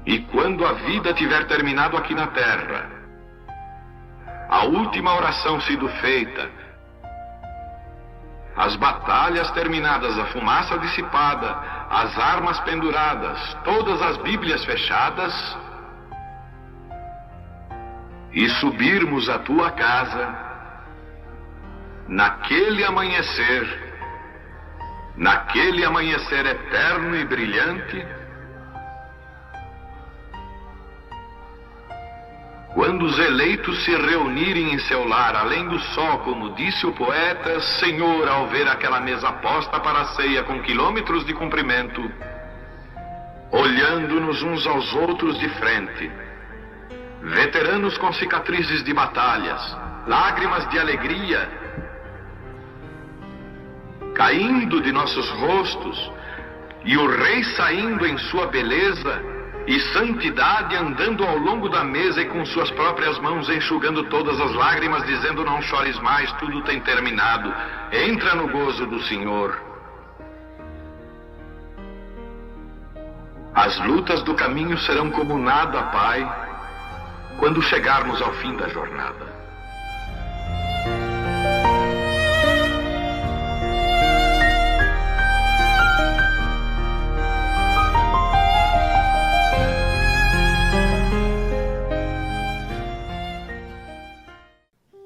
E quando a vida tiver terminado aqui na terra, a última oração sido feita, as batalhas terminadas, a fumaça dissipada, as armas penduradas, todas as Bíblias fechadas, e subirmos à tua casa, naquele amanhecer eterno e brilhante, quando os eleitos se reunirem em seu lar, além do sol, como disse o poeta, Senhor, ao ver aquela mesa posta para a ceia com quilômetros de comprimento, olhando-nos uns aos outros de frente, veteranos com cicatrizes de batalhas, lágrimas de alegria caindo de nossos rostos, e o Rei saindo em sua beleza e santidade, andando ao longo da mesa e com suas próprias mãos enxugando todas as lágrimas, dizendo: não chores mais, tudo tem terminado, entra no gozo do Senhor. As lutas do caminho serão como nada, Pai, quando chegarmos ao fim da jornada.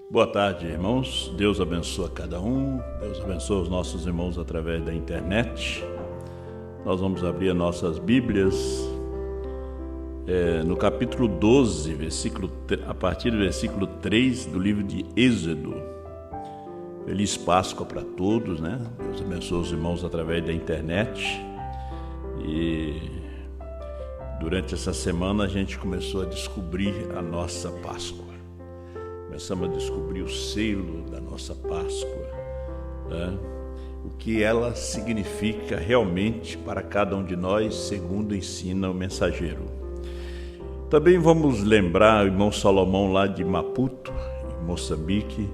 Boa tarde, irmãos. Deus abençoa cada um. Deus abençoa os nossos irmãos através da internet. Nós vamos abrir as nossas Bíblias no capítulo 12, a partir do versículo 3 do livro de Êxodo. Feliz Páscoa para todos, né? Deus abençoa os irmãos através da internet. E durante essa semana a gente começou a descobrir a nossa Páscoa. Começamos a descobrir o selo da nossa Páscoa, né? O que ela significa realmente para cada um de nós, segundo ensina o mensageiro. Também vamos lembrar o irmão Salomão lá de Maputo, em Moçambique,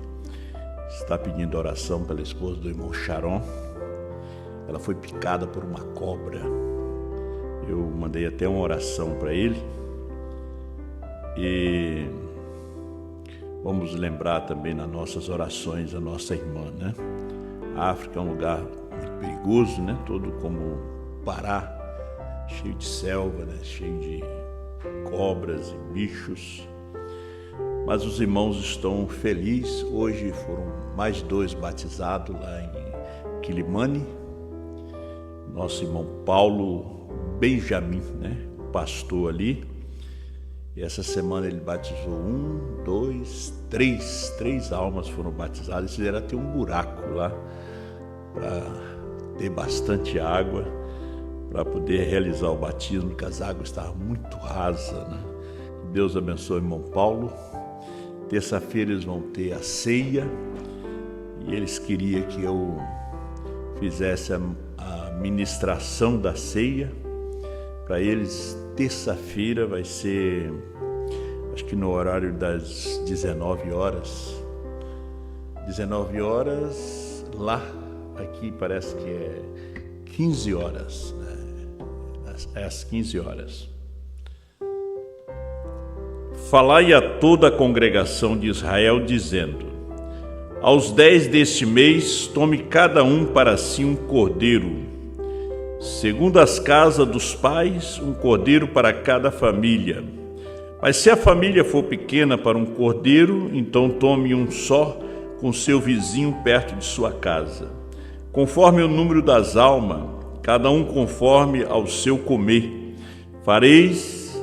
está pedindo oração pela esposa do irmão Sharon. Ela foi picada por uma cobra. Eu mandei até uma oração para ele. E vamos lembrar também nas nossas orações a nossa irmã, né? A África é um lugar muito perigoso, né? Todo como Pará, cheio de selva, né? Cheio de cobras e bichos. Mas os irmãos estão felizes. Hoje foram mais 2 batizados lá em Quilimane. Nosso irmão Paulo Benjamin, né? Pastor ali. E essa semana ele batizou 1, 2, 3 almas foram batizadas. Eles fizeram até um buraco lá para ter bastante água, para poder realizar o batismo, porque as águas estavam muito rasas, né? Deus abençoe o irmão Paulo. Terça-feira eles vão ter a ceia e eles queriam que eu fizesse a ministração da ceia para eles. Terça-feira vai ser, acho que no horário das 19 horas. 19 horas lá, aqui parece que é 15 horas, né? Às 15 horas. Falai a toda a congregação de Israel, dizendo: aos 10 deste mês, tome cada um para si um cordeiro, segundo as casas dos pais, um cordeiro para cada família. Mas se a família for pequena para um cordeiro, então tome um só com seu vizinho perto de sua casa. Conforme o número das almas, cada um conforme ao seu comer. Fareis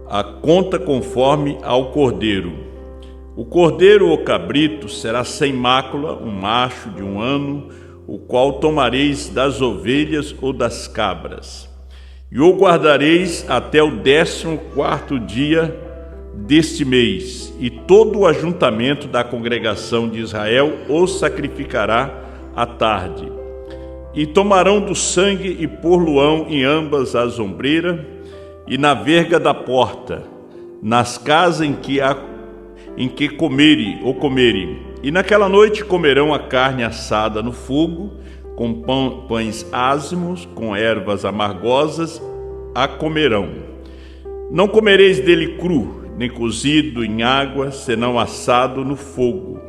a conta conforme ao cordeiro. O cordeiro ou cabrito será sem mácula, um macho de 1 ano, o qual tomareis das ovelhas ou das cabras, e o guardareis até o 14º dia deste mês, e todo o ajuntamento da congregação de Israel o sacrificará à tarde. E tomarão do sangue e pôr-lo-ão em ambas as ombreiras e na verga da porta, nas casas em que comerem. E naquela noite comerão a carne assada no fogo, com pães ázimos, com ervas amargosas a comerão. Não comereis dele cru, nem cozido em água, senão assado no fogo.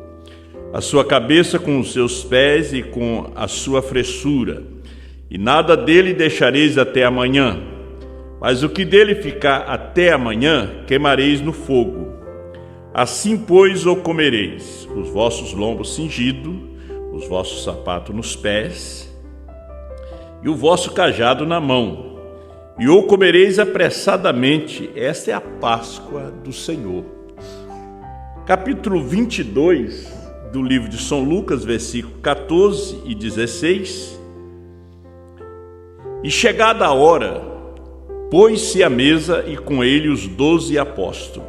A sua cabeça com os seus pés e com a sua fressura, e nada dele deixareis até amanhã. Mas o que dele ficar até amanhã, queimareis no fogo. Assim, pois, o comereis, os vossos lombos cingidos, os vossos sapatos nos pés, e o vosso cajado na mão, e o comereis apressadamente. Esta é a Páscoa do Senhor. Capítulo 22 do livro de São Lucas, versículo 14 e 16. E chegada a hora, pôs-se à mesa e com ele os 12 apóstolos.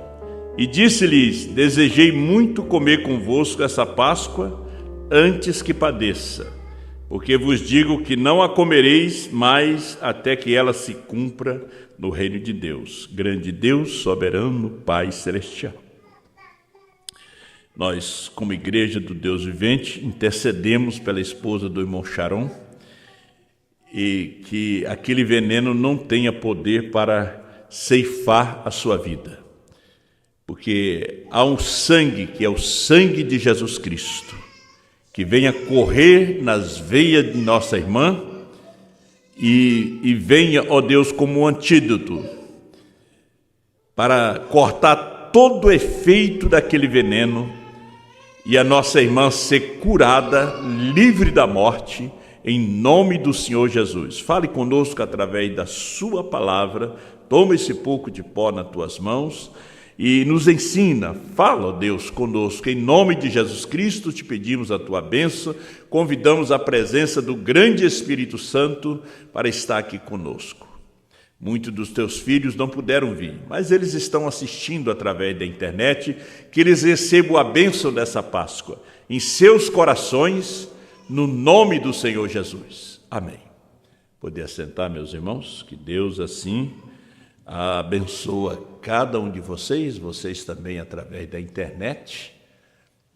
E disse-lhes: desejei muito comer convosco essa Páscoa antes que padeça, porque vos digo que não a comereis mais até que ela se cumpra no reino de Deus. Grande Deus, soberano, Pai celestial. Nós, como igreja do Deus vivente, intercedemos pela esposa do irmão Sharon, e que aquele veneno não tenha poder para ceifar a sua vida. Porque há um sangue, que é o sangue de Jesus Cristo, que venha correr nas veias de nossa irmã e venha, ó Deus, como um antídoto para cortar todo o efeito daquele veneno e a nossa irmã ser curada, livre da morte, em nome do Senhor Jesus. Fale conosco através da sua palavra. Toma esse pouco de pó nas tuas mãos e nos ensina. Fala, ó Deus, conosco. Em nome de Jesus Cristo te pedimos a tua bênção. Convidamos a presença do grande Espírito Santo para estar aqui conosco. Muitos dos teus filhos não puderam vir, mas eles estão assistindo através da internet. Que eles recebam a bênção dessa Páscoa em seus corações, no nome do Senhor Jesus. Amém. Poder assentar, meus irmãos, que Deus assim abençoa cada um de vocês também através da internet,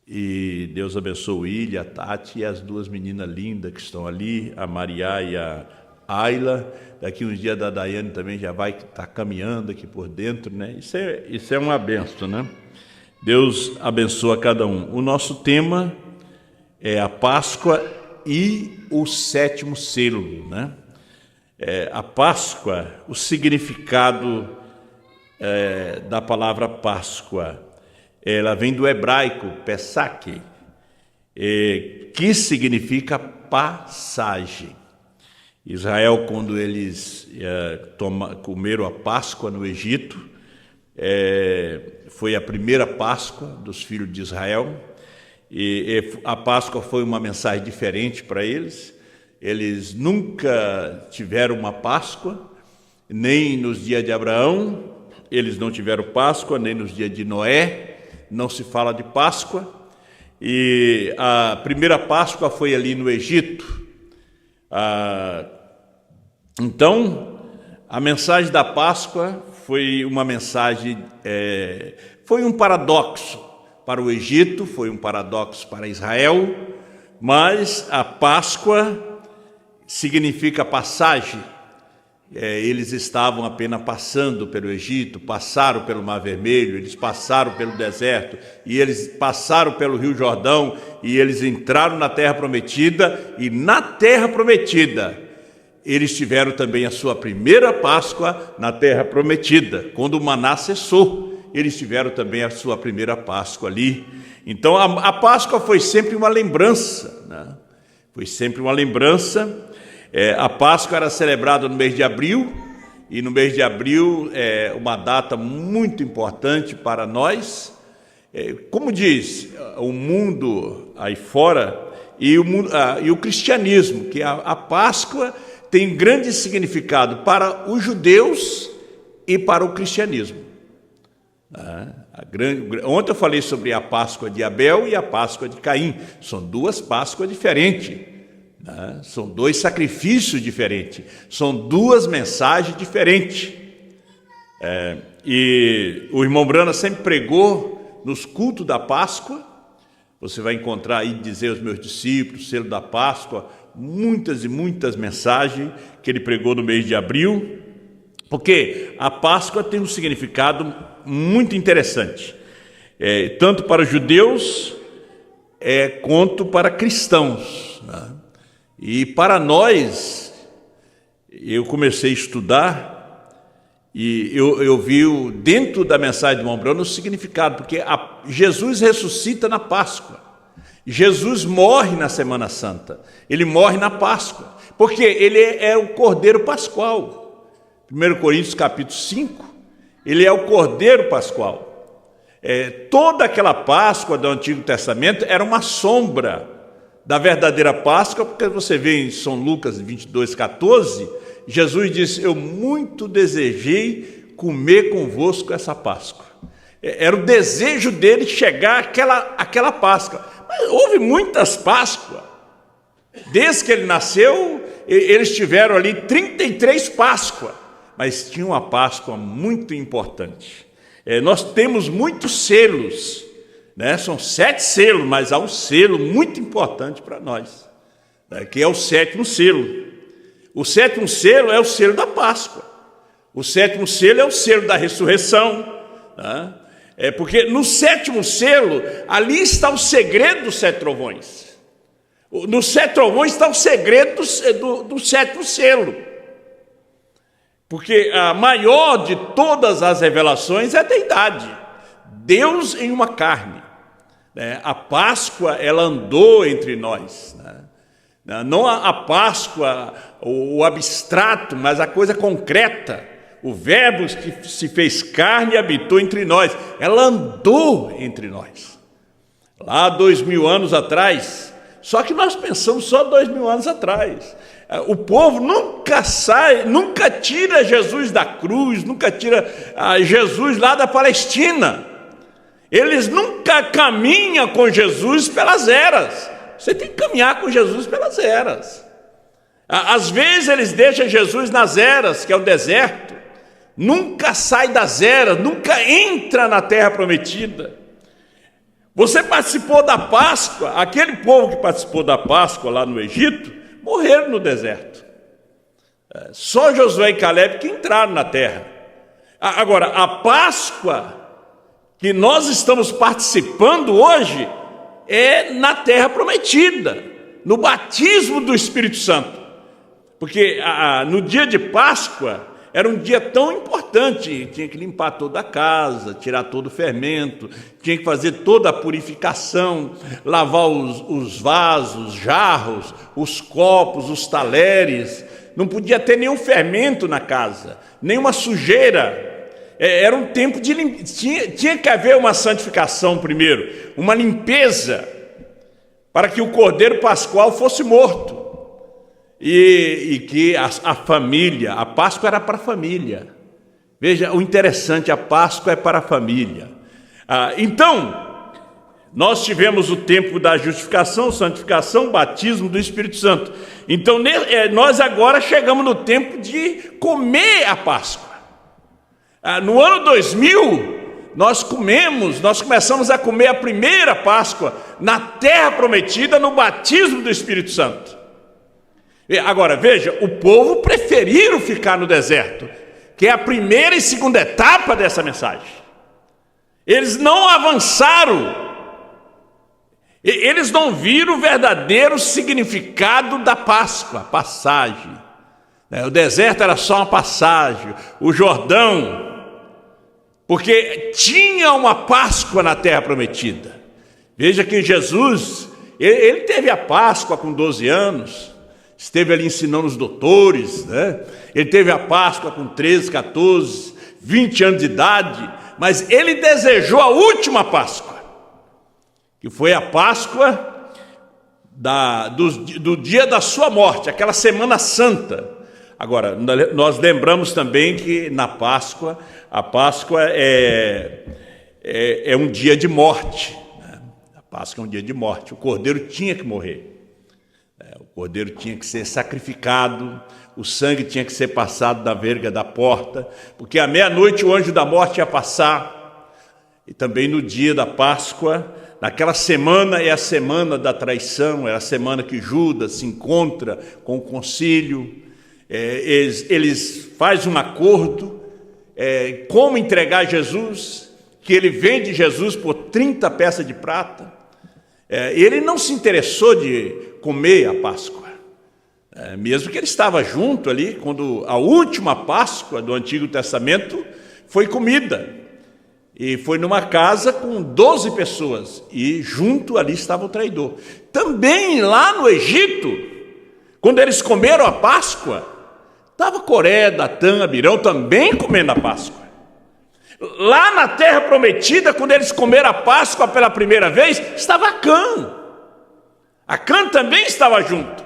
e Deus abençoe o Ilha, a Tati e as duas meninas lindas que estão ali, a Maria e a Ayla. Daqui uns dias da Daiane também já vai estar caminhando aqui por dentro, né? Isso é uma benção, né? Deus abençoa cada um. O nosso tema é a Páscoa e o sétimo selo, né? A Páscoa, o significado da palavra Páscoa, ela vem do hebraico Pesach, que significa passagem. Israel, quando eles comeram a Páscoa no Egito, foi a primeira Páscoa dos filhos de Israel, e a Páscoa foi uma mensagem diferente para eles. Eles nunca tiveram uma Páscoa, nem nos dias de Abraão, eles não tiveram Páscoa, nem nos dias de Noé, não se fala de Páscoa. E a primeira Páscoa foi ali no Egito. Então, a mensagem da Páscoa foi uma mensagem, foi um paradoxo para o Egito, foi um paradoxo para Israel, mas a Páscoa significa passagem. Eles estavam apenas passando pelo Egito, passaram pelo Mar Vermelho, eles passaram pelo deserto, e eles passaram pelo Rio Jordão, e eles entraram na Terra Prometida, e na Terra Prometida eles tiveram também a sua primeira Páscoa na Terra Prometida. Quando o maná cessou, eles tiveram também a sua primeira Páscoa ali. Então a Páscoa foi sempre uma lembrança, né? Foi sempre uma lembrança. A Páscoa era celebrada no mês de abril, e no mês de abril é uma data muito importante para nós. Como diz o mundo aí fora e o cristianismo, que a Páscoa tem grande significado para os judeus e para o cristianismo. Ontem eu falei sobre a Páscoa de Abel e a Páscoa de Caim. São duas Páscoas diferentes. São dois sacrifícios diferentes, são duas mensagens diferentes. E o irmão Brana sempre pregou nos cultos da Páscoa. Você vai encontrar aí, dizer aos meus discípulos, selo da Páscoa, muitas e muitas mensagens que ele pregou no mês de abril. Porque a Páscoa tem um significado muito interessante, tanto para os judeus quanto para cristãos, né? E para nós, eu comecei a estudar e eu vi dentro da mensagem do Mombrano o significado, porque Jesus ressuscita na Páscoa, Jesus morre na Semana Santa, ele morre na Páscoa, porque ele é o Cordeiro Pascual. 1 Coríntios capítulo 5, ele é o Cordeiro Pascual. Toda aquela Páscoa do Antigo Testamento era uma sombra da verdadeira Páscoa, porque você vê em São Lucas 22:14, Jesus disse: eu muito desejei comer convosco essa Páscoa. Era o desejo dele chegar àquela Páscoa. Mas houve muitas Páscoas. Desde que ele nasceu, eles tiveram ali 33 Páscoas. Mas tinha uma Páscoa muito importante. Nós temos muitos selos, né? São 7 selos, mas há um selo muito importante para nós, né? Que é o 7º selo. O 7º selo é o selo da Páscoa. O 7º selo é o selo da ressurreição, né? Porque no 7º selo, ali está o segredo dos 7 trovões. Nos 7 trovões está o segredo do 7º selo. Porque a maior de todas as revelações é a deidade, Deus em uma carne, né? A Páscoa, ela andou entre nós, né? Não a Páscoa, o abstrato, mas a coisa concreta, o verbo que se fez carne e habitou entre nós, ela andou entre nós, lá 2000 anos atrás. Só que nós pensamos só 2000 anos atrás. O povo nunca tira Jesus da cruz, nunca tira Jesus lá da Palestina. Eles nunca caminham com Jesus pelas eras. Você tem que caminhar com Jesus pelas eras. Às vezes eles deixam Jesus nas eras, que é o deserto. Nunca sai das eras, nunca entra na terra prometida. Você participou da Páscoa, aquele povo que participou da Páscoa lá no Egito, morreram no deserto. Só Josué e Caleb que entraram na terra. Agora, a Páscoa que nós estamos participando hoje é na terra prometida, no batismo do Espírito Santo. Porque no dia de Páscoa era um dia tão importante, tinha que limpar toda a casa, tirar todo o fermento, tinha que fazer toda a purificação, lavar os vasos, os jarros, os copos, os talheres. Não podia ter nenhum fermento na casa, nenhuma sujeira. Era um tempo de limpeza. Tinha que haver uma santificação primeiro, uma limpeza, para que o Cordeiro Pascual fosse morto. E que a família, a Páscoa era para a família. Veja, o interessante, a Páscoa é para a família. Então, nós tivemos o tempo da justificação, santificação, batismo do Espírito Santo. Então, nós agora chegamos no tempo de comer a Páscoa. No ano 2000, nós começamos a comer a primeira Páscoa na terra prometida, no batismo do Espírito Santo. Agora, veja, o povo preferiram ficar no deserto, que é a primeira e segunda etapa dessa mensagem. Eles não avançaram, eles não viram o verdadeiro significado da Páscoa, passagem. O deserto era só uma passagem, o Jordão, porque tinha uma Páscoa na terra prometida. Veja que Jesus, ele teve a Páscoa com 12 anos, esteve ali ensinando os doutores, né? Ele teve a Páscoa com 13, 14, 20 anos de idade, mas ele desejou a última Páscoa, que foi a Páscoa do dia da sua morte, aquela Semana Santa. Agora, nós lembramos também que na Páscoa, a Páscoa é um dia de morte, né? A Páscoa é um dia de morte, o Cordeiro tinha que morrer. O cordeiro tinha que ser sacrificado, o sangue tinha que ser passado da verga da porta, porque à meia-noite o anjo da morte ia passar. E também no dia da Páscoa, naquela semana é a semana da traição, é a semana que Judas se encontra com o concílio. Eles fazem um acordo, como entregar Jesus, que ele vende Jesus por 30 peças de prata. Ele não se interessou de comer a Páscoa, mesmo que ele estava junto ali, quando a última Páscoa do Antigo Testamento foi comida. E foi numa casa com 12 pessoas, e junto ali estava o traidor. Também lá no Egito, quando eles comeram a Páscoa, estava Coré, Datã, Abirão também comendo a Páscoa. Lá na terra prometida, quando eles comeram a Páscoa pela primeira vez, estava Acã. Acã também estava junto.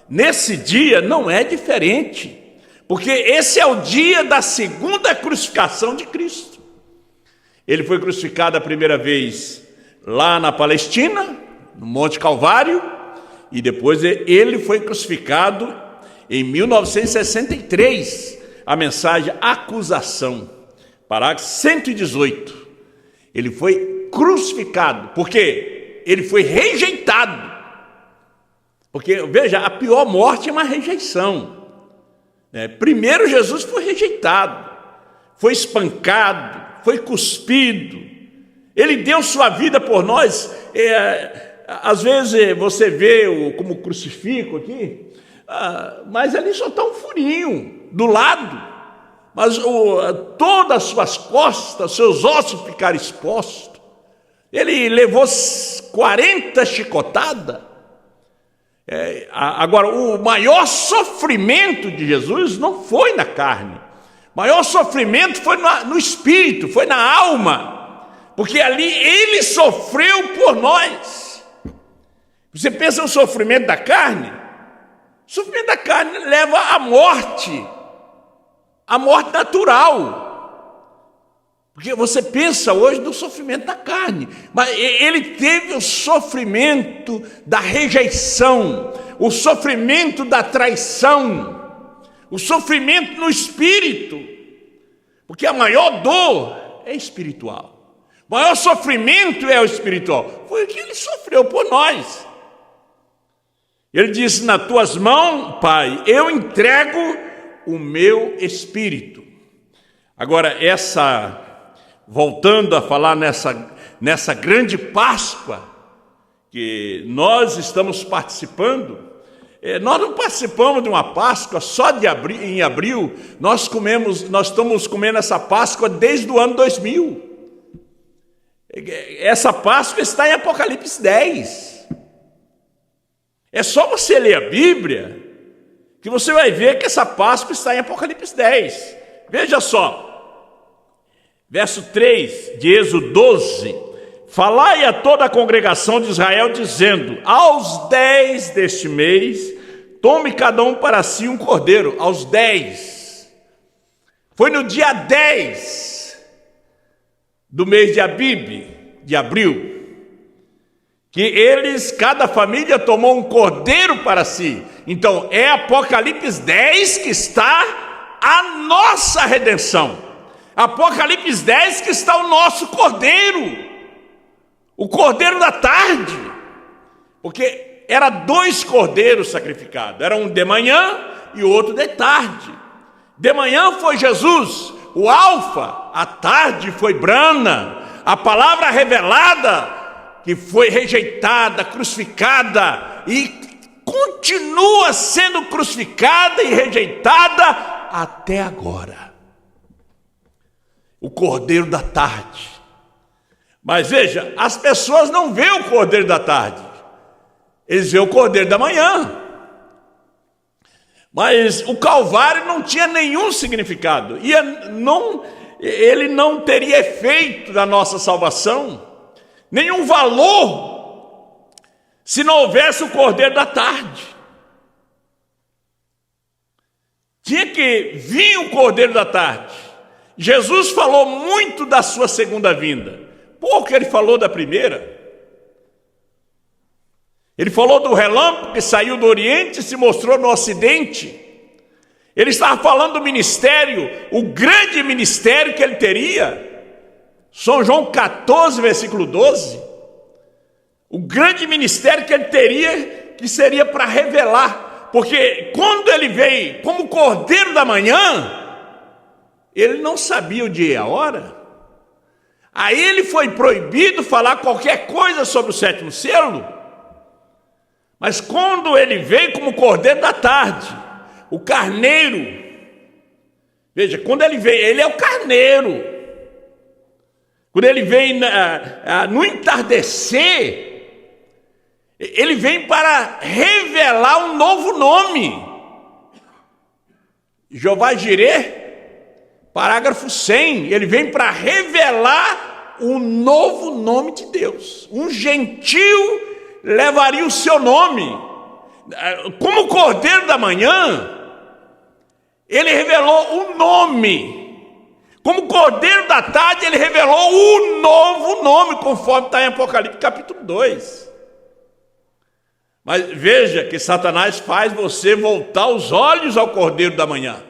Nesse dia não é diferente, porque esse é o dia da segunda crucificação de Cristo. Ele foi crucificado a primeira vez lá na Palestina, no Monte Calvário, e depois ele foi crucificado em 1963, a mensagem acusação, parágrafo 118. Ele foi crucificado, porque ele foi rejeitado. Porque, veja, a pior morte é uma rejeição. Primeiro Jesus foi rejeitado, foi espancado, foi cuspido, ele deu sua vida por nós. Às vezes você vê como crucifixo aqui, mas ali só está um furinho do lado, mas todas as suas costas, seus ossos ficaram expostos. Ele levou 40 chicotadas. Agora, o maior sofrimento de Jesus não foi na carne. O maior sofrimento foi no espírito, foi na alma, porque ali ele sofreu por nós. Você pensa no sofrimento da carne? O sofrimento da carne leva à morte natural. Porque você pensa hoje no sofrimento da carne, mas ele teve o sofrimento da rejeição, o sofrimento da traição, o sofrimento no espírito, porque a maior dor é espiritual, o maior sofrimento é o espiritual. Foi o que ele sofreu por nós. Ele disse: nas tuas mãos, Pai, eu entrego o meu espírito. Agora, voltando a falar nessa grande Páscoa que nós estamos participando, nós não participamos de uma Páscoa só em abril, nós estamos comendo essa Páscoa desde o ano 2000. Essa Páscoa está em Apocalipse 10. É só você ler a Bíblia que você vai ver que essa Páscoa está em Apocalipse 10. Veja só, verso 3 de Êxodo 12: falai a toda a congregação de Israel, dizendo: aos 10 deste mês, tome cada um para si um cordeiro. Aos 10. Foi no dia 10 do mês de Abib, de abril, que cada família tomou um cordeiro para si. Então, é Apocalipse 10 que está a nossa redenção. Apocalipse 10 que está o nosso cordeiro, o cordeiro da tarde, porque era 2 cordeiros sacrificados, era um de manhã e o outro de tarde. De manhã foi Jesus, o alfa, à tarde foi Brana, a palavra revelada, que foi rejeitada, crucificada e continua sendo crucificada e rejeitada até agora. O cordeiro da tarde. Mas veja, as pessoas não veem o cordeiro da tarde, eles veem o cordeiro da manhã. Mas o Calvário não tinha nenhum significado, ele não teria efeito na nossa salvação, nenhum valor, se não houvesse o cordeiro da tarde. Tinha que vir o cordeiro da tarde. Jesus falou muito da sua segunda vinda, pouco ele falou da primeira. Ele falou do relâmpago que saiu do Oriente e se mostrou no Ocidente. Ele estava falando do ministério, o grande ministério que ele teria. São João 14, versículo 12. O grande ministério que ele teria, que seria para revelar porque quando ele veio como cordeiro da manhã, ele não sabia o dia e a hora. A ele foi proibido falar qualquer coisa sobre o sétimo selo. Mas quando ele veio como cordeiro da tarde, o carneiro, veja, quando ele veio, ele é o carneiro. Quando ele vem no entardecer, ele vem para revelar um novo nome. Jeová Jireh, parágrafo 100, ele vem para revelar um novo nome de Deus. Um gentil levaria o seu nome. Como cordeiro da manhã, ele revelou um nome. Como cordeiro da tarde, ele revelou um novo nome, conforme está em Apocalipse capítulo 2. Mas veja que Satanás faz você voltar os olhos ao cordeiro da manhã.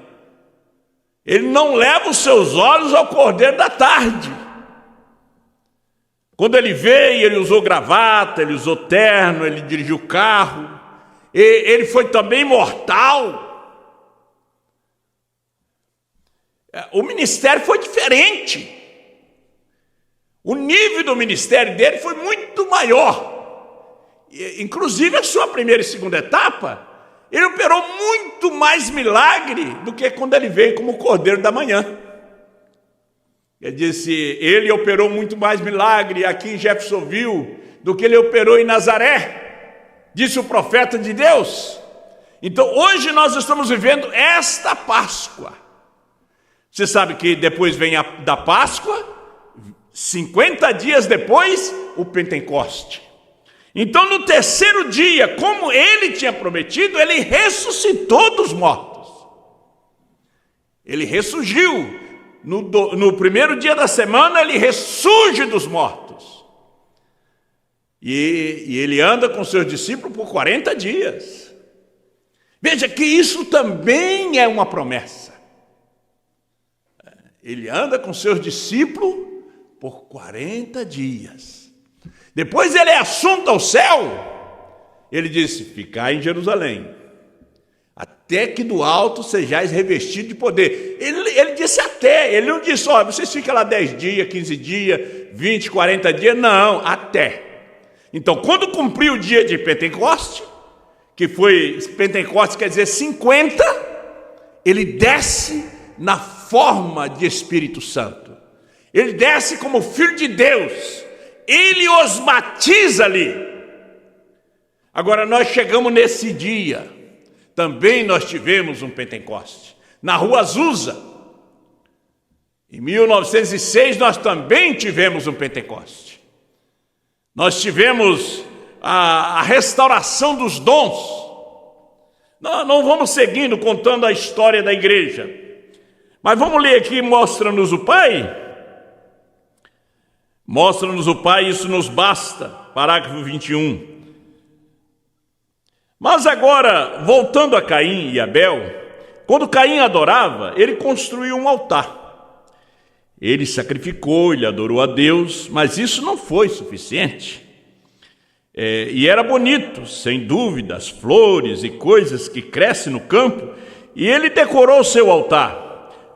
Ele não leva os seus olhos ao cordeiro da tarde. Quando ele veio, ele usou gravata, ele usou terno, ele dirigiu o carro. Ele foi também mortal. O ministério foi diferente. O nível do ministério dele foi muito maior. Inclusive a sua primeira e segunda etapa, ele operou muito mais milagre do que quando ele veio como cordeiro da manhã. Ele disse, ele operou muito mais milagre aqui em Jeffersonville do que ele operou em Nazaré, disse o profeta de Deus. Então hoje nós estamos vivendo esta Páscoa. Você sabe que depois vem da Páscoa, 50 dias depois, o Pentecoste. Então no terceiro dia, como ele tinha prometido, ele ressuscitou dos mortos. Ele ressurgiu. No primeiro dia da semana, ele ressurge dos mortos. E ele anda com seus discípulos por 40 dias. Veja que isso também é uma promessa. Ele anda com seus discípulos por 40 dias. Depois ele é assunto ao céu. Ele disse, ficai em Jerusalém, até que do alto sejais revestidos de poder. Ele disse até, ele não disse, vocês ficam lá 10 dias, 15 dias, 20, 40 dias, não, até. Então, quando cumpriu o dia de Pentecoste, que foi, Pentecoste quer dizer 50, ele desce na forma de Espírito Santo. Ele desce como Filho de Deus. Ele os batiza ali. Agora nós chegamos nesse dia. Também nós tivemos um Pentecoste. Na Rua Azusa. Em 1906 nós também tivemos um Pentecoste. Nós tivemos a restauração dos dons. Não vamos seguindo contando a história da igreja. Mas vamos ler aqui, mostra-nos o Pai. Mostra-nos o Pai, isso nos basta. Parágrafo 21. Mas agora, voltando a Caim e Abel, quando Caim adorava, ele construiu um altar. Ele sacrificou, ele adorou a Deus, mas isso não foi suficiente. E era bonito, sem dúvida, as flores e coisas que crescem no campo, e ele decorou o seu altar.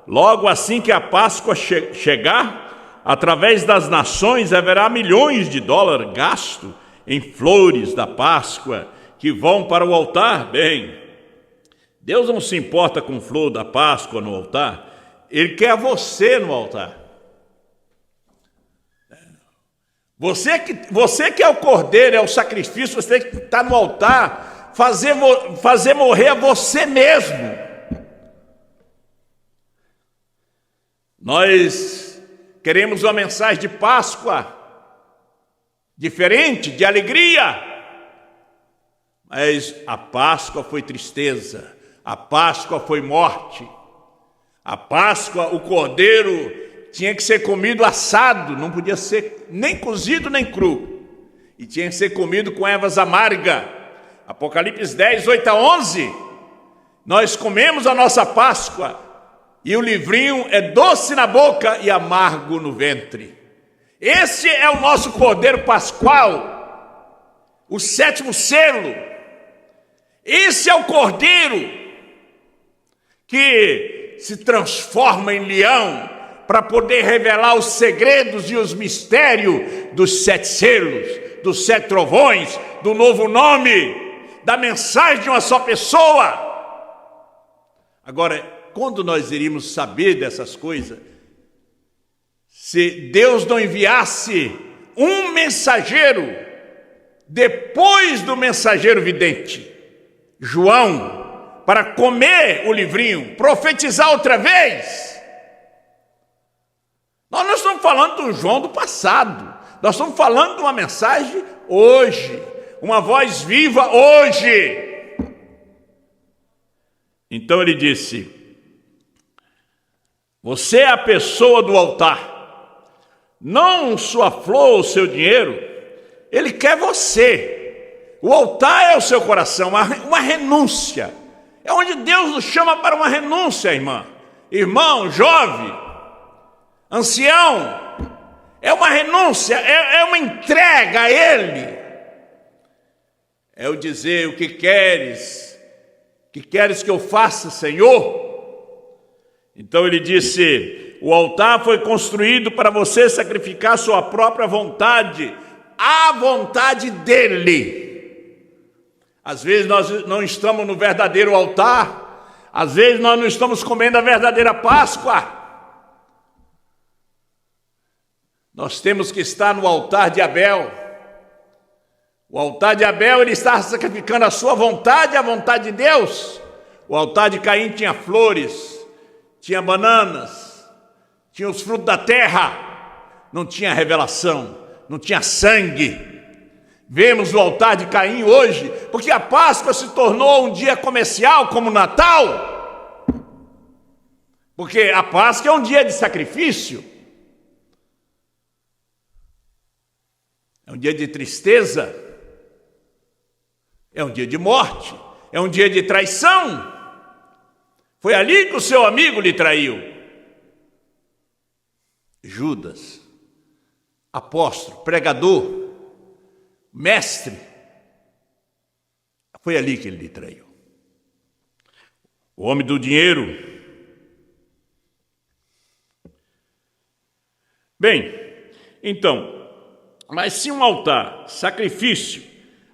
Logo assim que a Páscoa chegar, através das nações haverá milhões de dólares gasto em flores da Páscoa que vão para o altar. Bem, Deus não se importa com flor da Páscoa no altar, Ele quer você no altar. Você que é o cordeiro, é o sacrifício, você tem que estar no altar, fazer morrer a você mesmo. Nós queremos uma mensagem de Páscoa diferente, de alegria. Mas a Páscoa foi tristeza, a Páscoa foi morte. A Páscoa, o cordeiro tinha que ser comido assado, não podia ser nem cozido nem cru. E tinha que ser comido com ervas amargas. Apocalipse 10, 8 a 11. Nós comemos a nossa Páscoa e o livrinho é doce na boca e amargo no ventre. Esse é o nosso cordeiro pascual, o sétimo selo. Esse é o cordeiro que se transforma em leão para poder revelar os segredos e os mistérios dos 7 selos, dos 7 trovões, do novo nome, da mensagem de uma só pessoa. Agora, quando nós iríamos saber dessas coisas, se Deus não enviasse um mensageiro depois do mensageiro vidente, João, para comer o livrinho, profetizar outra vez? Nós não estamos falando do João do passado, nós estamos falando de uma mensagem hoje, uma voz viva hoje. Então ele disse: você é a pessoa do altar, não sua flor ou seu dinheiro, ele quer você. O altar é o seu coração, uma renúncia. É onde Deus nos chama para uma renúncia, irmã, irmão, jovem, ancião. É uma renúncia, é uma entrega a Ele. É o dizer: o que queres que eu faça, Senhor? Então ele disse: o altar foi construído para você sacrificar sua própria vontade, a vontade dele. Às vezes nós não estamos no verdadeiro altar, às vezes nós não estamos comendo a verdadeira Páscoa. Nós temos que estar no altar de Abel. O altar de Abel, ele está sacrificando a sua vontade, a vontade de Deus. O altar de Caim tinha flores, tinha bananas, tinha os frutos da terra, não tinha revelação, não tinha sangue. Vemos o altar de Caim hoje, porque a Páscoa se tornou um dia comercial como o Natal. Porque a Páscoa é um dia de sacrifício, é um dia de tristeza, é um dia de morte, é um dia de traição. Foi ali que o seu amigo lhe traiu. Judas, apóstolo, pregador, mestre, foi ali que ele lhe traiu. O homem do dinheiro. Bem, então, mas se um altar, sacrifício,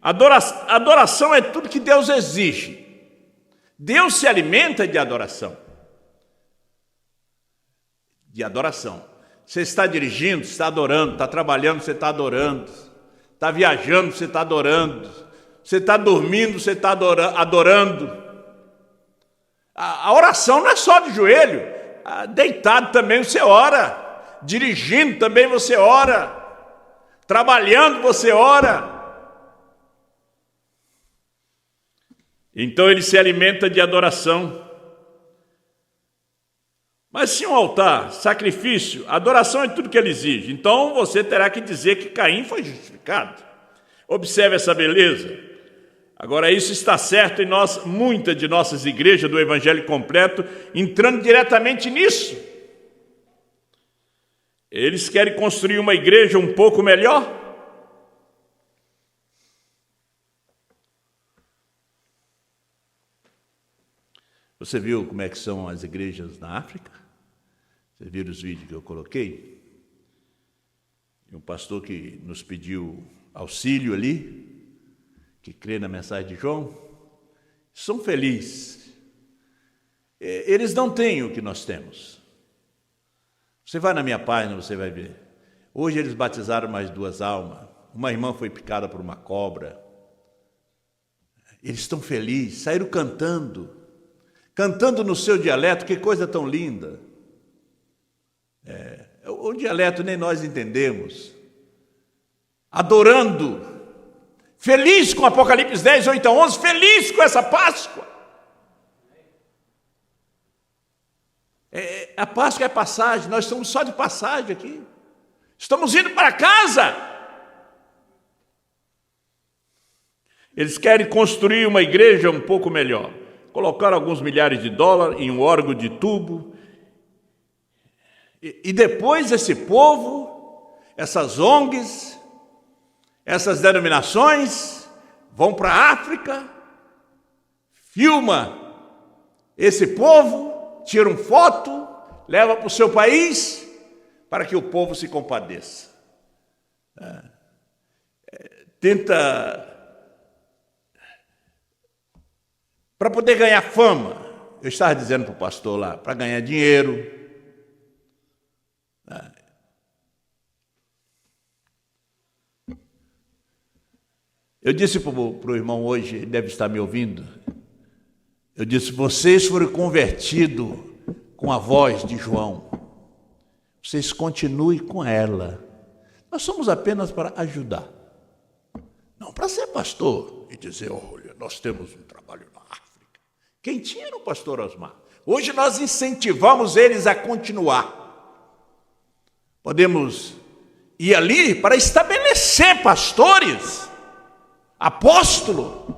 adoração é tudo que Deus exige. Deus se alimenta de adoração. De adoração. Você está dirigindo, você está adorando, está trabalhando, você está adorando, está viajando, você está adorando, você está dormindo, você está adorando. A oração não é só de joelho, deitado também você ora, dirigindo também você ora, trabalhando você ora. Então ele se alimenta de adoração. Mas se um altar, sacrifício, adoração é tudo que ele exige, então você terá que dizer que Caim foi justificado. Observe essa beleza. Agora, isso está certo em muitas de nossas igrejas do Evangelho completo, entrando diretamente nisso. Eles querem construir uma igreja um pouco melhor. Você viu como é que são as igrejas na África? Você viu os vídeos que eu coloquei? E um pastor que nos pediu auxílio ali, que crê na mensagem de João, são felizes. Eles não têm o que nós temos. Você vai na minha página, você vai ver. Hoje eles batizaram mais 2 almas. Uma irmã foi picada por uma cobra. Eles estão felizes, saíram cantando no seu dialeto, que coisa tão linda. O dialeto nem nós entendemos. Adorando, feliz com Apocalipse 10, 8 a 11, feliz com essa Páscoa. A Páscoa é passagem, nós estamos só de passagem aqui. Estamos indo para casa. Eles querem construir uma igreja um pouco melhor. Colocaram alguns milhares de dólares em um órgão de tubo. E depois esse povo, essas ONGs, essas denominações, vão para a África filma esse povo, tira uma foto, leva para o seu país, para que o povo se compadeça. Tenta, para poder ganhar fama, eu estava dizendo para o pastor lá, para ganhar dinheiro. Eu disse para o irmão hoje, ele deve estar me ouvindo, eu disse, vocês foram convertidos com a voz de João, vocês continuem com ela, nós somos apenas para ajudar, não para ser pastor e dizer, olha, nós temos um trabalho na África. Quem tinha era o pastor Osmar. Hoje nós incentivamos eles a continuar. Podemos ir ali para estabelecer pastores, apóstolo.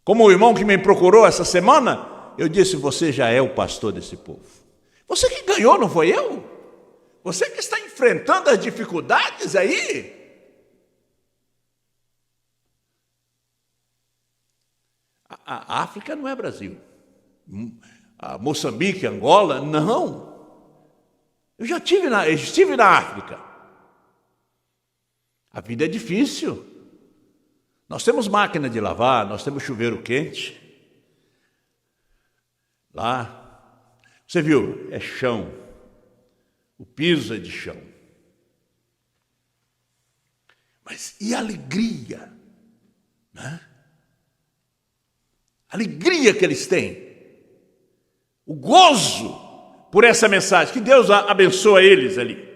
Como o irmão que me procurou essa semana, eu disse, você já é o pastor desse povo. Você que ganhou, não foi eu? Você que está enfrentando as dificuldades aí. A África não é Brasil. A Moçambique, Angola, não. Eu já estive na África. A vida é difícil. Nós temos máquina de lavar, nós temos chuveiro quente. Lá, você viu, é chão. O piso é de chão. Mas e a alegria? Né? A alegria que eles têm. O gozo por essa mensagem. Que Deus abençoe eles ali.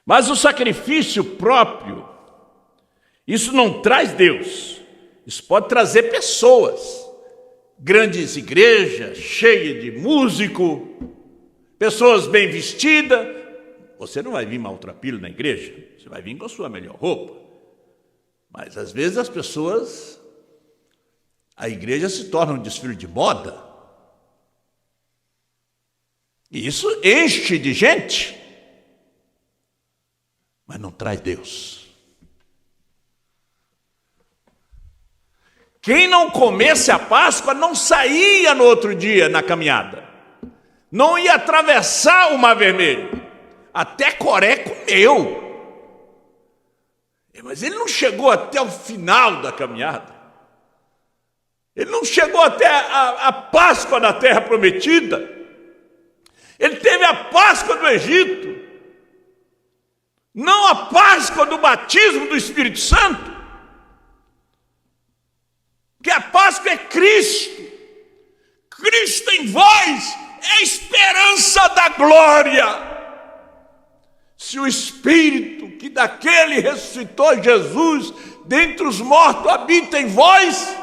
Mas o sacrifício próprio, isso não traz Deus. Isso pode trazer pessoas. Grandes igrejas, cheias de músico, pessoas bem vestidas. Você não vai vir maltrapilho na igreja, você vai vir com a sua melhor roupa. Mas às vezes as pessoas, a igreja se torna um desfile de moda. E isso enche de gente, mas não traz Deus. Quem não comesse a Páscoa não saía no outro dia na caminhada. Não ia atravessar o Mar Vermelho. Até Coré comeu. Mas ele não chegou até o final da caminhada. Ele não chegou até a Páscoa da Terra Prometida. Ele teve a Páscoa do Egito. Não a Páscoa do batismo do Espírito Santo. Que a Páscoa é Cristo. Cristo em vós é a esperança da glória. Se o Espírito que daquele ressuscitou Jesus dentre os mortos habita em vós,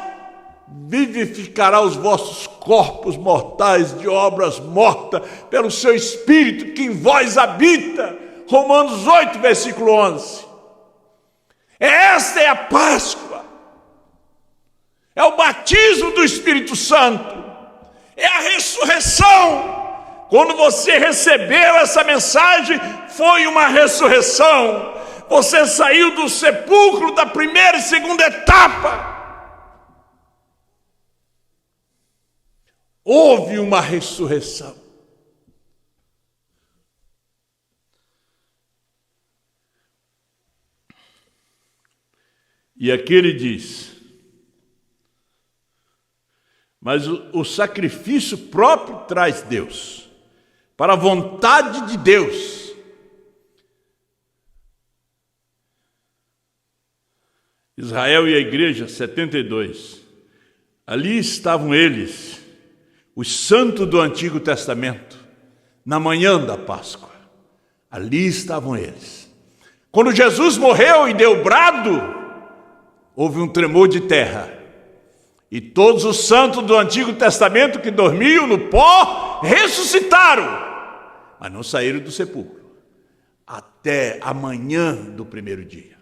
vivificará os vossos corpos mortais de obras mortas pelo seu Espírito que em vós habita. Romanos 8, versículo 11. Esta é a Páscoa. É o batismo do Espírito Santo. É a ressurreição. Quando você recebeu essa mensagem, foi uma ressurreição. Você saiu do sepulcro da primeira e segunda etapa. Houve uma ressurreição. E aqui ele diz, mas o sacrifício próprio traz Deus, para a vontade de Deus. Israel e a igreja, 72. Ali estavam eles, os santos do Antigo Testamento, na manhã da Páscoa. Ali estavam eles. Quando Jesus morreu e deu brado, houve um tremor de terra. E todos os santos do Antigo Testamento que dormiam no pó, ressuscitaram. Mas não saíram do sepulcro. Até a manhã do primeiro dia.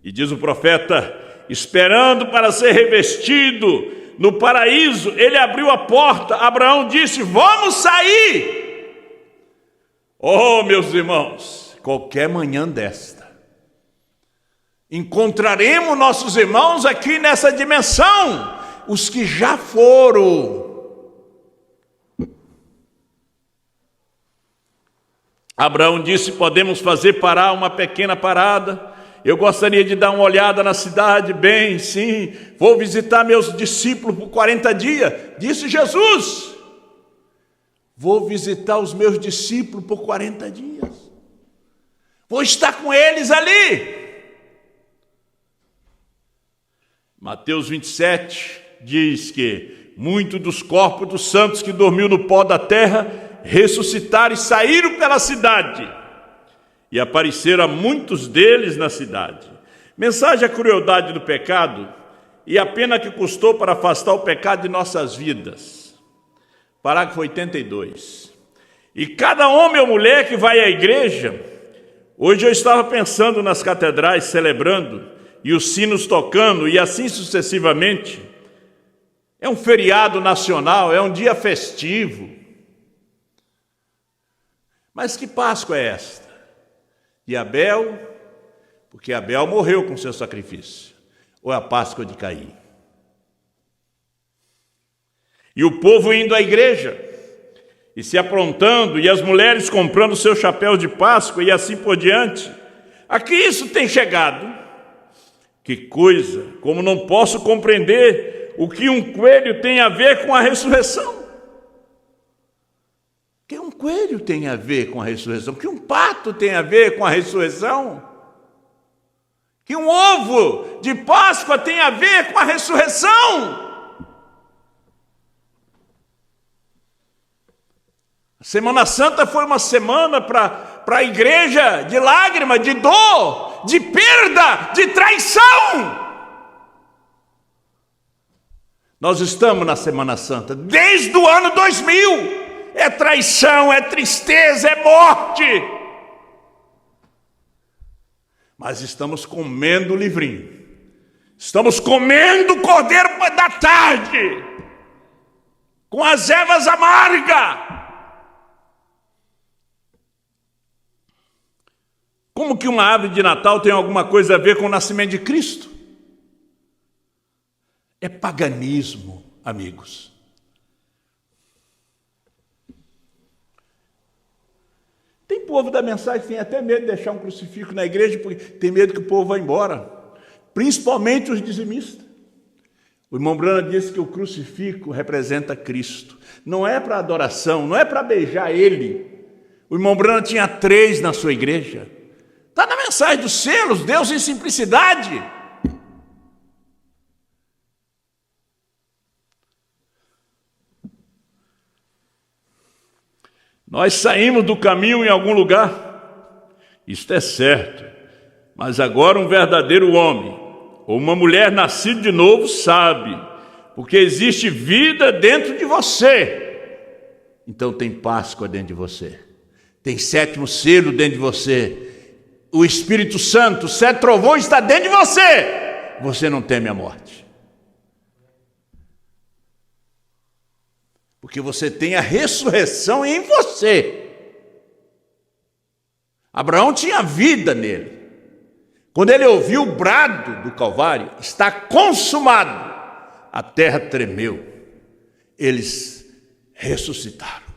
E diz o profeta, esperando para ser revestido no paraíso, ele abriu a porta. Abraão disse, vamos sair. Oh, meus irmãos, qualquer manhã desta, encontraremos nossos irmãos aqui nessa dimensão, os que já foram. Abraão disse: podemos fazer parar uma pequena parada. Eu gostaria de dar uma olhada na cidade. Bem, sim, vou visitar meus discípulos por 40 dias. Disse Jesus: vou visitar os meus discípulos por 40 dias. Vou estar com eles ali. Mateus 27 diz que muitos dos corpos dos santos que dormiam no pó da terra ressuscitaram e saíram pela cidade. E apareceram a muitos deles na cidade. Mensagem: a crueldade do pecado e a pena que custou para afastar o pecado de nossas vidas. Parágrafo 82. E cada homem ou mulher que vai à igreja, hoje eu estava pensando nas catedrais celebrando, e os sinos tocando, e assim sucessivamente. É um feriado nacional, é um dia festivo. Mas que Páscoa é esta? De Abel, porque Abel morreu com seu sacrifício, ou é a Páscoa de Caim? E o povo indo à igreja, e se aprontando, e as mulheres comprando seu chapéu de Páscoa, e assim por diante. A que isso tem chegado? Que coisa, como não posso compreender o que um coelho tem a ver com a ressurreição. Que um coelho tem a ver com a ressurreição? Que um pato tem a ver com a ressurreição? Que um ovo de Páscoa tem a ver com a ressurreição? A Semana Santa foi uma semana para a igreja de lágrima, de dor, de perda, de traição. Nós estamos na Semana Santa desde o ano 2000. É traição, é tristeza, é morte. Mas estamos comendo o livrinho. Estamos comendo o cordeiro da tarde, com as ervas amargas. Como que uma árvore de Natal tem alguma coisa a ver com o nascimento de Cristo? É paganismo, amigos. Tem povo da mensagem que tem até medo de deixar um crucifixo na igreja, porque tem medo que o povo vá embora. Principalmente os dizimistas. O irmão Brana disse que o crucifixo representa Cristo. Não é para adoração, não é para beijar ele. O irmão Brana tinha 3 na sua igreja. Está na mensagem dos selos, Deus em simplicidade. Nós saímos do caminho em algum lugar, isto é certo, mas agora um verdadeiro homem, ou uma mulher nascida de novo sabe, porque existe vida dentro de você. Então tem Páscoa dentro de você, tem 7º selo dentro de você, o Espírito Santo, 7 trovões está dentro de você. Você não teme a morte, porque você tem a ressurreição em você. Abraão tinha vida nele. Quando ele ouviu o brado do Calvário, está consumado, a terra tremeu. Eles ressuscitaram,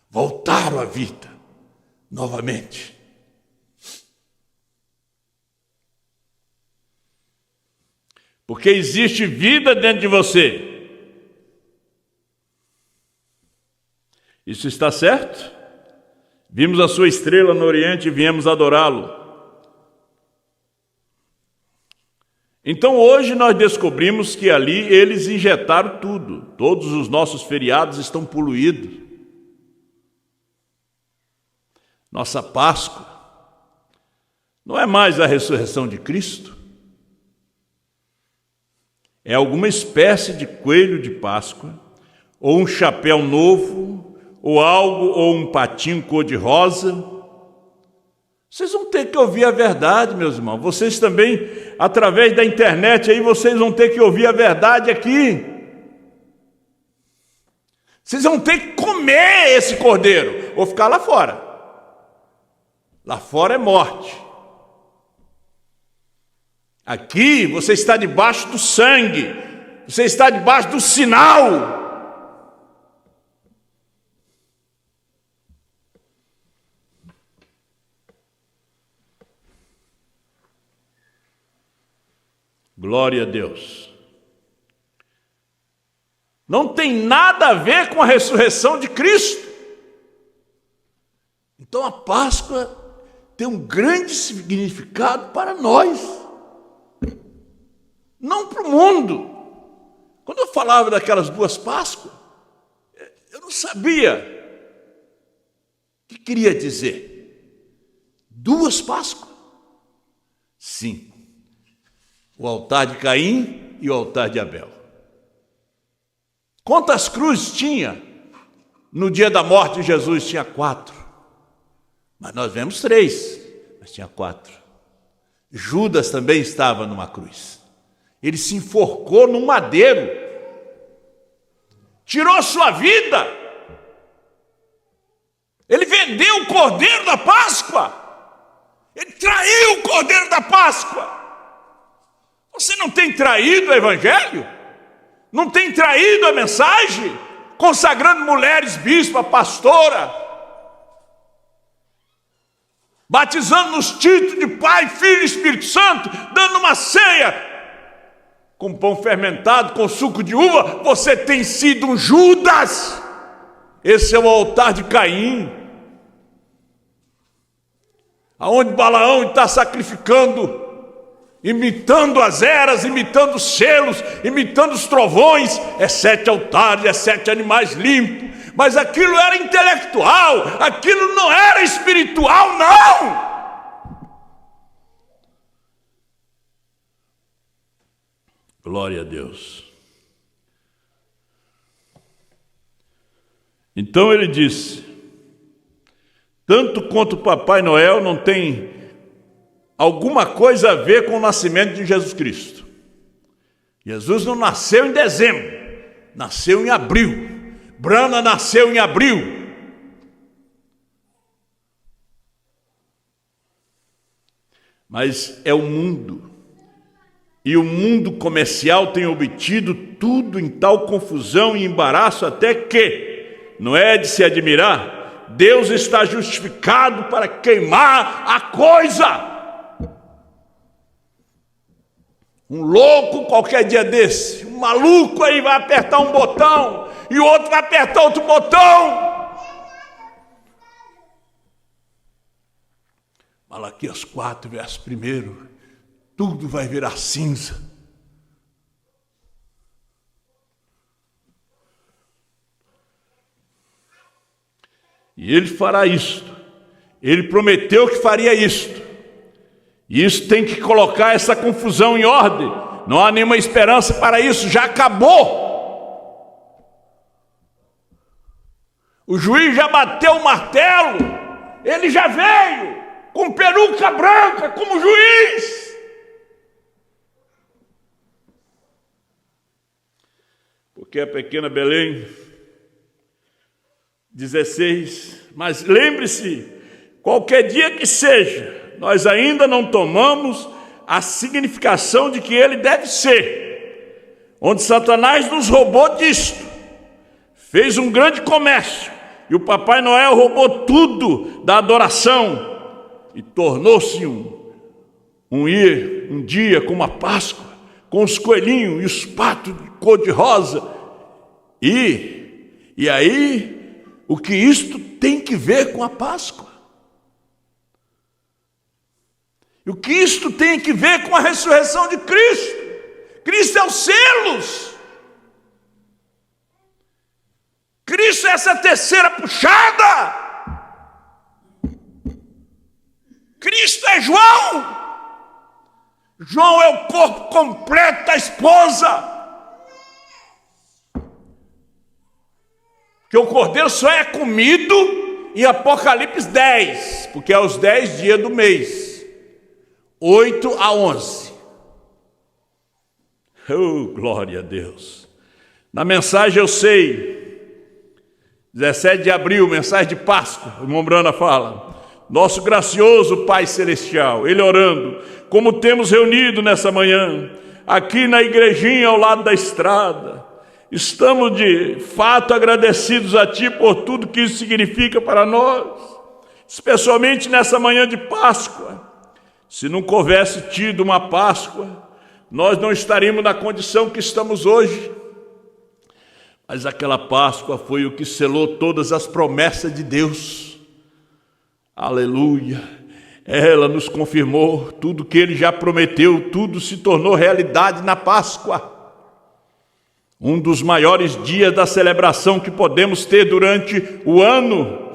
voltaram à vida novamente. Porque existe vida dentro de você. Isso está certo? Vimos a sua estrela no Oriente e viemos adorá-lo. Então hoje nós descobrimos que ali eles injetaram tudo. Todos os nossos feriados estão poluídos. Nossa Páscoa não é mais a ressurreição de Cristo. É alguma espécie de coelho de Páscoa, ou um chapéu novo, ou algo, ou um patinho cor-de-rosa. Vocês vão ter que ouvir a verdade, meus irmãos. Vocês também, através da internet, aí vocês vão ter que ouvir a verdade aqui. Vocês vão ter que comer esse cordeiro, ou ficar lá fora. Lá fora é morte. Aqui você está debaixo do sangue, você está debaixo do sinal. Glória a Deus. Não tem nada a ver com a ressurreição de Cristo. Então a Páscoa tem um grande significado para nós, não para o mundo. Quando eu falava daquelas duas Páscoas, eu não sabia o que queria dizer. Duas Páscoas? Sim. O altar de Caim e o altar de Abel. Quantas cruzes tinha? No dia da morte de Jesus tinha 4. Mas nós vemos 3, mas tinha 4. Judas também estava numa cruz. Ele se enforcou num madeiro. Tirou sua vida. Ele vendeu o cordeiro da Páscoa. Ele traiu o cordeiro da Páscoa. Você não tem traído o Evangelho? Não tem traído a mensagem? Consagrando mulheres, bispa, pastora, batizando nos títulos de Pai, Filho e Espírito Santo, dando uma ceia com pão fermentado, com suco de uva. Você tem sido um Judas. Esse é o altar de Caim, aonde Balaão está sacrificando, imitando as eras, imitando os selos, imitando os trovões. É 7 altares, é 7 animais limpos. Mas aquilo era intelectual, aquilo não era espiritual, não. Glória a Deus. Então ele disse: tanto quanto o Papai Noel não tem alguma coisa a ver com o nascimento de Jesus Cristo. Jesus não nasceu em dezembro, nasceu em abril. Brana nasceu em abril. Mas é o mundo. E o mundo comercial tem obtido tudo em tal confusão e embaraço, até que, não é de se admirar, Deus está justificado para queimar a coisa. Um louco qualquer dia desse, um maluco aí vai apertar um botão e o outro vai apertar outro botão. Malaquias 4, verso 1, tudo vai virar cinza. E ele fará isto. Ele prometeu que faria isto. E isso tem que colocar essa confusão em ordem. Não há nenhuma esperança para isso, já acabou. O juiz já bateu o martelo, ele já veio com peruca branca como juiz. Porque a pequena Belém, 16, mas lembre-se, qualquer dia que seja, nós ainda não tomamos a significação de que ele deve ser, onde Satanás nos roubou disto, fez um grande comércio, e o Papai Noel roubou tudo da adoração, e tornou-se um dia como a Páscoa, com os coelhinhos e os patos de cor de rosa, e aí, o que isto tem que ver com a Páscoa? E o que isto tem que ver com a ressurreição de Cristo? Cristo é os selos. Cristo é essa terceira puxada. Cristo é João. João é o corpo completo da esposa. Que o cordeiro só é comido em Apocalipse 10, porque é os 10 dias do mês, 8 a 11. Oh, glória a Deus. Na mensagem eu sei, 17 de abril, mensagem de Páscoa, o irmão Brana fala: nosso gracioso Pai Celestial, ele orando, como temos reunido nessa manhã, aqui na igrejinha ao lado da estrada. Estamos de fato agradecidos a Ti por tudo que isso significa para nós, especialmente nessa manhã de Páscoa. Se nunca houvesse tido uma Páscoa, nós não estaríamos na condição que estamos hoje. Mas aquela Páscoa foi o que selou todas as promessas de Deus. Aleluia! Ela nos confirmou tudo que Ele já prometeu, tudo se tornou realidade na Páscoa. Um dos maiores dias da celebração que podemos ter durante o ano.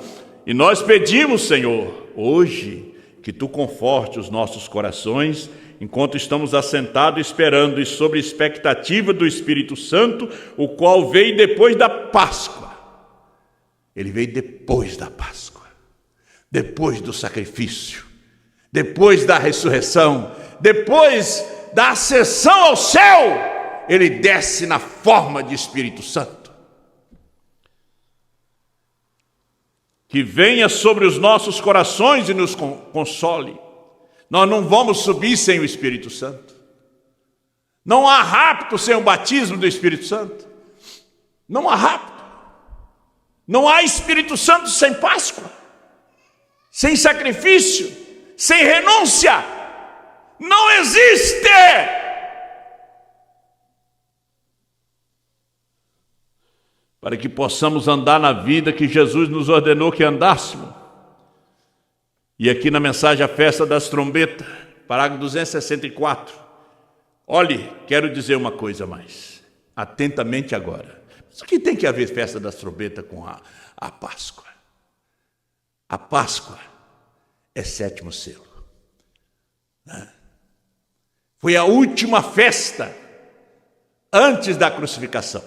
E nós pedimos, Senhor, hoje, que Tu conforte os nossos corações, enquanto estamos assentados esperando e sob expectativa do Espírito Santo, o qual veio depois da Páscoa. Ele veio depois da Páscoa, depois do sacrifício, depois da ressurreição, depois da ascensão ao céu. Ele desce na forma de Espírito Santo. Que venha sobre os nossos corações e nos console. Nós não vamos subir sem o Espírito Santo. Não há rapto sem o batismo do Espírito Santo. Não há rapto. Não há Espírito Santo sem Páscoa, sem sacrifício, sem renúncia. Não existe. Para que possamos andar na vida que Jesus nos ordenou que andássemos. E aqui na mensagem A Festa das Trombetas, parágrafo 264. Olhe, quero dizer uma coisa a mais. Atentamente agora. Mas o que tem que haver Festa das Trombetas com a Páscoa? A Páscoa é 7º selo. Foi a última festa antes da crucificação.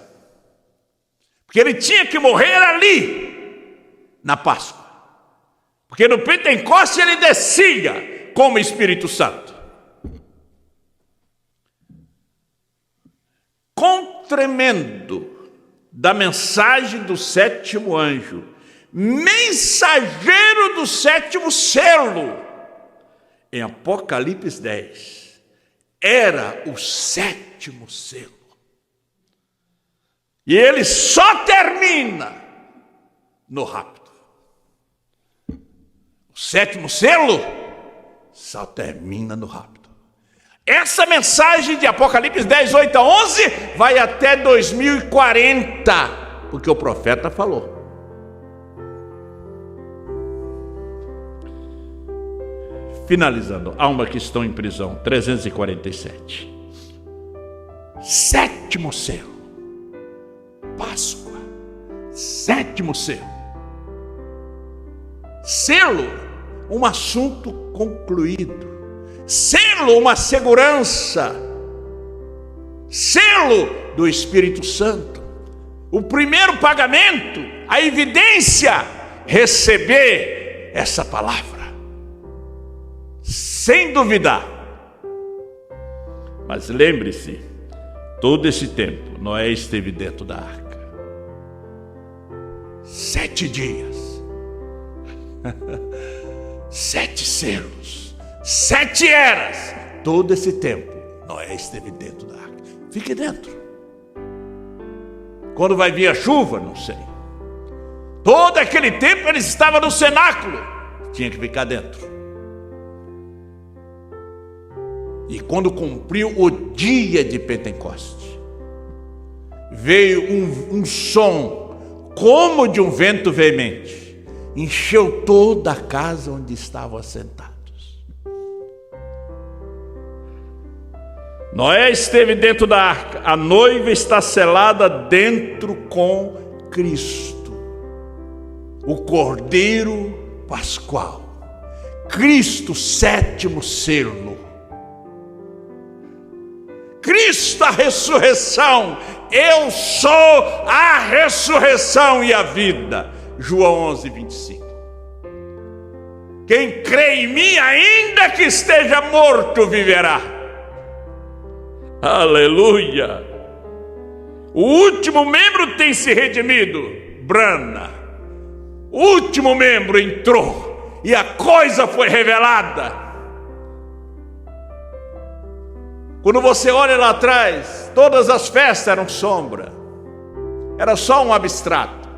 Porque Ele tinha que morrer ali, na Páscoa. Porque no Pentecostes Ele descia como Espírito Santo. Com tremendo da mensagem do 7º anjo, mensageiro do 7º selo, em Apocalipse 10, era o 7º selo. E ele só termina no rapto. O 7º selo só termina no rapto. Essa mensagem de Apocalipse 10, 8 a 11 vai até 2040, porque o profeta falou. Finalizando, almas que estão em prisão, 347. 7º selo. Páscoa, 7º selo. Selo, um assunto concluído. Selo, uma segurança. Selo do Espírito Santo. O primeiro pagamento, a evidência, receber essa palavra. Sem duvidar. Mas lembre-se, todo esse tempo, Noé esteve dentro da arca. 7 dias. 7 selos. 7 eras. Todo esse tempo, Noé esteve dentro da arca. Fique dentro. Quando vai vir a chuva, não sei. Todo aquele tempo eles estavam no cenáculo. Tinha que ficar dentro. E quando cumpriu o dia de Pentecostes, veio um som como de um vento veemente, encheu toda a casa onde estavam assentados. Noé esteve dentro da arca, a noiva está selada dentro com Cristo, o Cordeiro Pascual. Cristo, 7º selo. Cristo, a ressurreição. Eu sou a ressurreição e a vida. João 11, 25. Quem crê em mim, ainda que esteja morto, viverá. Aleluia. O último membro tem se redimido. Brana. O último membro entrou e a coisa foi revelada. Quando você olha lá atrás, todas as festas eram sombra. Era só um abstrato.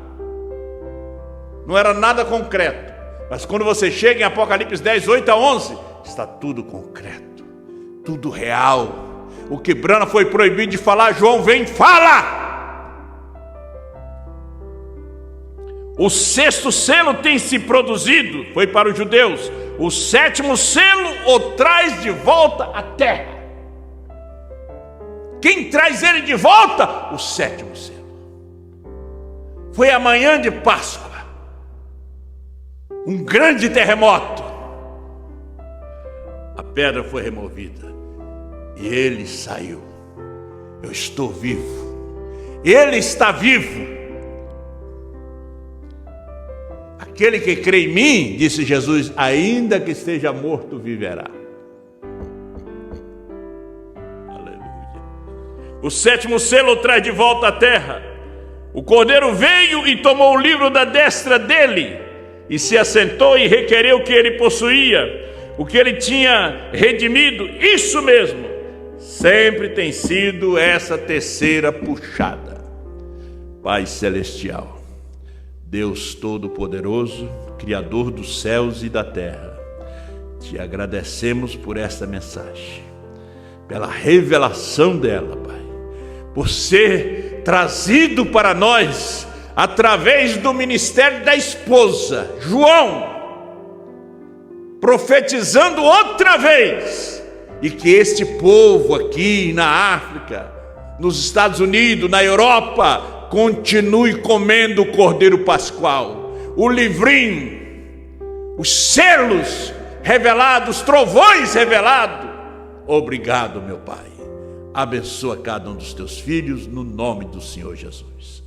Não era nada concreto. Mas quando você chega em Apocalipse 10, 8 a 11, está tudo concreto, tudo real. O que Brana foi proibido de falar, João vem e fala. O 6º selo tem se produzido, foi para os judeus. O 7º selo o traz de volta à terra. Quem traz ele de volta? O 7º selo. Foi a manhã de Páscoa. Um grande terremoto. A pedra foi removida. E ele saiu. Eu estou vivo. Ele está vivo. Aquele que crê em mim, disse Jesus, ainda que esteja morto, viverá. Aleluia. O 7º selo traz de volta à terra. O Cordeiro veio e tomou o livro da destra dele, e se assentou e requereu o que ele possuía, o que ele tinha redimido. Isso mesmo, sempre tem sido essa terceira puxada. Pai Celestial, Deus Todo-Poderoso, Criador dos céus e da terra, te agradecemos por esta mensagem, pela revelação dela, Pai, por ser trazido para nós através do ministério da esposa, João, profetizando outra vez, e que este povo aqui na África, nos Estados Unidos, na Europa, continue comendo o Cordeiro Pascual, o livrinho, os selos revelados, trovões revelados. Obrigado, meu Pai. Abençoa cada um dos teus filhos no nome do Senhor Jesus.